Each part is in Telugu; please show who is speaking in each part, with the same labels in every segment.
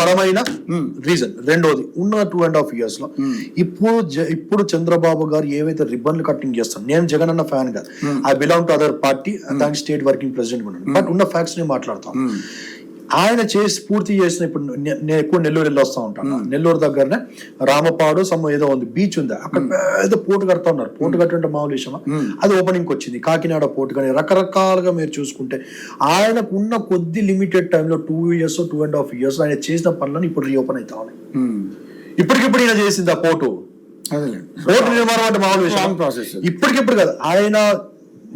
Speaker 1: బలమైన రీజన్. రెండోది ఉన్న 2.5 years లో ఇప్పుడు చంద్రబాబు గారు ఏవైతే రిబ్బన్లు కటింగ్ చేస్తాను, నేను జగన్ అన్న ఫ్యాన్ కాదు, I belong to other party, దానికి స్టేట్ వర్కింగ్ ప్రెసిడెంట్ ఉన్నాను, బట్ ఉన్న ఫ్యాక్ట్స్ ని మాట్లాడతాను. ఆయన పూర్తి చేసిన, ఇప్పుడు నేను ఎక్కువ నెల్లూరు వెళ్ళి వస్తా ఉంటాను, నెల్లూరు దగ్గరనే రామపాడు ఏదో ఉంది, బీచ్ ఉంది, అక్కడ ఏదో పోర్టు కడతా ఉన్నారు. పోర్టు కట్టుంటే మామూలు విషయమా? అది ఓపెనింగ్ వచ్చింది. కాకినాడ పోర్టు కానీ రకరకాలుగా మీరు చూసుకుంటే ఆయనకు ఉన్న కొద్ది లిమిటెడ్ టైంలో 2 years 2.5 years ఆయన చేసిన పనులను ఇప్పుడు రీఓపెన్ అవుతా ఉన్నాయి. ఇప్పటికిప్పుడు ఈయన చేసింది ఆ పోర్టు నిర్మాణం అంటే మామూలు విషయం. ఇప్పటికిప్పుడు కదా ఆయన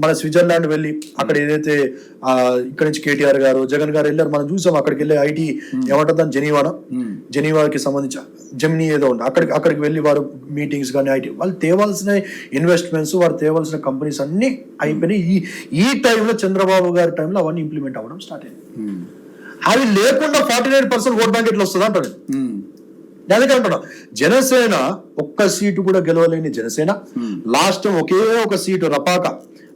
Speaker 1: మన స్విట్జర్లాండ్ వెళ్ళి అక్కడ ఏదైతే ఇక్కడ నుంచి కేటీఆర్ గారు జగన్ గారు వెళ్ళారు, మనం చూసాం. అక్కడికి వెళ్ళి ఐటీ ఏమంటారు జెనీవాకి సంబంధించి జెమినీ ఏదో ఉంది, అక్కడికి వెళ్ళి వారు మీటింగ్స్ కానీ ఐటీ వాళ్ళు తేవాల్సిన ఇన్వెస్ట్మెంట్స్, వారు తేవాల్సిన కంపెనీస్ అన్ని అయిపోయినాయి. ఈ టైంలో చంద్రబాబు గారి టైంలో అవన్నీ ఇంప్లిమెంట్ అవ్వడం స్టార్ట్ అయింది. అవి లేకుండా 49% ఓట్ బ్యాంక్ ఎట్లా వస్తుంది అంటారు. అందుకే అంటున్నా, జనసేన ఒక్క సీటు కూడా గెలవలేని జనసేన లాస్ట్ ఒకే ఒక సీటు రపాక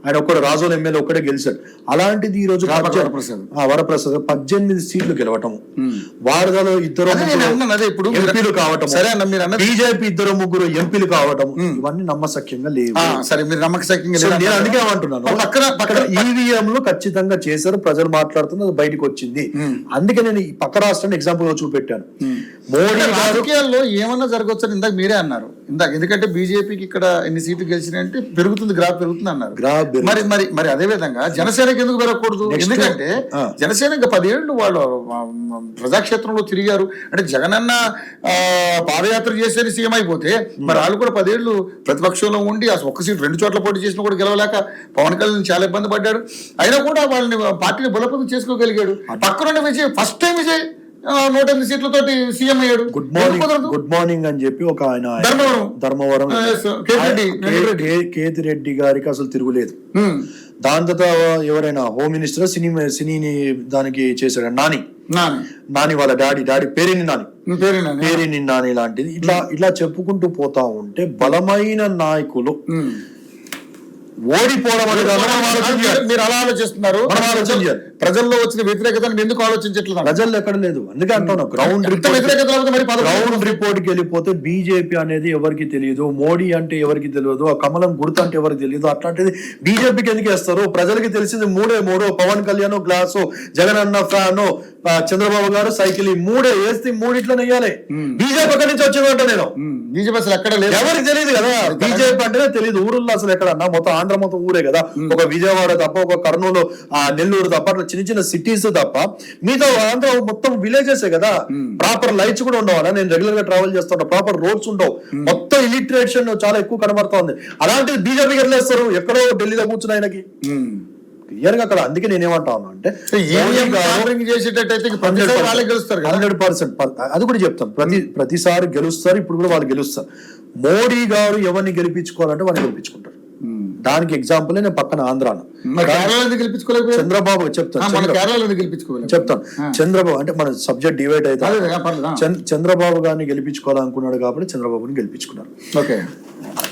Speaker 1: ఆయన ఒక్కడు రాజోల్ ఎమ్మెల్యే ఒక్కడే గెలిచాడు. అలాంటిది ఈ రోజు వరప్రసాద్ 18 సీట్లు గెలవటం, వారదలో 2 ఎంపీలు కావటం, బీజేపీ 2-3 ఎంపీలు కావటం, ఇవన్నీ నమ్మశక్యంగా లేవు. నేను అందుకే ఏమంటున్నాను, ఈవీఎంలు ఖచ్చితంగా చేశారు, ప్రజలు మాట్లాడుతున్నారు, బయటకు వచ్చింది. అందుకే నేను ఈ పక్క రాష్ట్రాన్ని ఎగ్జాంపుల్ గా చూపెట్టాను. మోడీ
Speaker 2: రాజకీయాల్లో ఏమన్నా జరగవచ్చు ఇందాక మీరే అన్నారు. ఎందుకంటే బీజేపీకి ఇక్కడ ఎన్ని సీట్లు గెలిచినాయంటే పెరుగుతుంది, గ్రాఫ్ పెరుగుతుంది అన్నారు. మరి అదే విధంగా జనసేనకి ఎందుకు పెరగకూడదు? ఎందుకంటే జనసేన ఇంకా 10 ఏళ్ళు వాళ్ళు ప్రజాక్షేత్రంలో తిరిగారు. అంటే జగనన్న పాదయాత్ర చేసేది సీఎం అయిపోతే మరి వాళ్ళు కూడా 10 ఏళ్ళు ప్రతిపక్షంలో ఉండి అసలు ఒక్క సీట్ 2 చోట్ల పోటీ చేసినా కూడా గెలవలేక పవన్ కళ్యాణ్ చాలా ఇబ్బంది పడ్డాడు. అయినా కూడా వాళ్ళని పార్టీని బలోపేతం చేసుకోగలిగాడు. పక్కనుండి విజయ్ ఫస్ట్ టైం విజయ్ 108 సీట్లతోటి సీఎం అయ్యాడు.
Speaker 1: గుడ్ మార్నింగ్ అని చెప్పి ఒక ఆయన ధర్మవరం కేతిరెడ్డి గారికి అసలు తిరుగులేదు. దాని తర్వాత ఎవరైనా హోమ్ మినిస్టర్ సినీని దానికి చేశాడు నాని వాళ్ళ డాడీ పేరిని నాని లాంటిది. ఇట్లా చెప్పుకుంటూ పోతా ఉంటే బలమైన నాయకులు ఓడిపోవడం అనేది
Speaker 2: మీరు అలా ఆలోచిస్తున్నారు. ప్రజల్లో వచ్చిన వ్యతిరేకతను ఎందుకు ఆలోచించట్లేదు?
Speaker 1: ప్రజల్లో ఎక్కడ లేదు. అందుకే అంటున్నా, గ్రౌండ్ రిపోర్ట్ కి వెళ్ళిపోతే బీజేపీ అనేది ఎవరికి తెలియదు, మోడీ అంటే ఎవరికి తెలియదు, ఆ కమలం గుర్తు అంటే ఎవరికి తెలియదు. అట్లాంటిది బీజేపీకి ఎందుకు వేస్తారు? ప్రజలకి తెలిసింది 3 పవన్ కళ్యాణ్ గ్లాసు, జగన్ అన్న ఫ్యాన్, చంద్రబాబు గారు సైకిల్, 3 వేస్తే 3 నెయ్యాలి. బీజేపీ ఎక్కడి నుంచి వచ్చిందంటే నేను
Speaker 2: బీజేపీ అసలు ఎక్కడ లేదు,
Speaker 1: ఎవరికి తెలియదు కదా. బీజేపీ అంటేనే తెలియదు. ఊరుల్లో అసలు ఎక్కడన్నా మొత్తం ఆంధ్ర మొత్తం ఊరే కదా. ఒక విజయవాడ తప్ప, ఒక కర్నూలు, నెల్లూరు తప్ప, అట్లా చిన్న సిటీస్ తప్ప మీతో ఆంధ్ర మొత్తం విలేజెస్ కదా. ప్రాపర్ లైట్స్ కూడా ఉండవు. నేను రెగ్యులర్ గా ట్రావెల్ చేస్తుంటా, ప్రాపర్ రోడ్స్ ఉండవు, మొత్తం ఇలిటరేషన్ చాలా ఎక్కువ కనబడతా ఉంది. అలాంటిది బీజేపీకి వెళ్ళేస్తారు ఎక్కడో ఢిల్లీలో కూర్చుని ఆయనకి క్లియర్ గా అక్కడ. అందుకే నేనేమంటా ఉన్నా అంటే 100% అది కూడా చెప్తాను, ప్రతిసారి గెలుస్తారు. ఇప్పుడు కూడా వాళ్ళు గెలుస్తారు. మోడీ గారు ఎవరిని గెలిపించుకోవాలంటే వాళ్ళని గెలిపించుకుంటారు. దానికి ఎగ్జాంపుల్ నేను పక్కన ఆంధ్రాను చంద్రబాబు చెప్తాను. చంద్రబాబు అంటే మన సబ్జెక్ట్ డివైడ్ అయితే చంద్రబాబు గారిని గెలిపించుకోవాలనుకున్నాడు కాబట్టి చంద్రబాబుని గెలిపించుకున్నారు.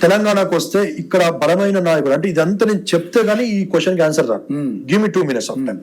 Speaker 1: తెలంగాణకు వస్తే ఇక్కడ బలమైన నాయకుడు అంటే ఇదంతా నేను చెప్తే గానీ ఈ క్వశ్చన్ కి ఆన్సర్ రాదు. Give me 2 minutes of time.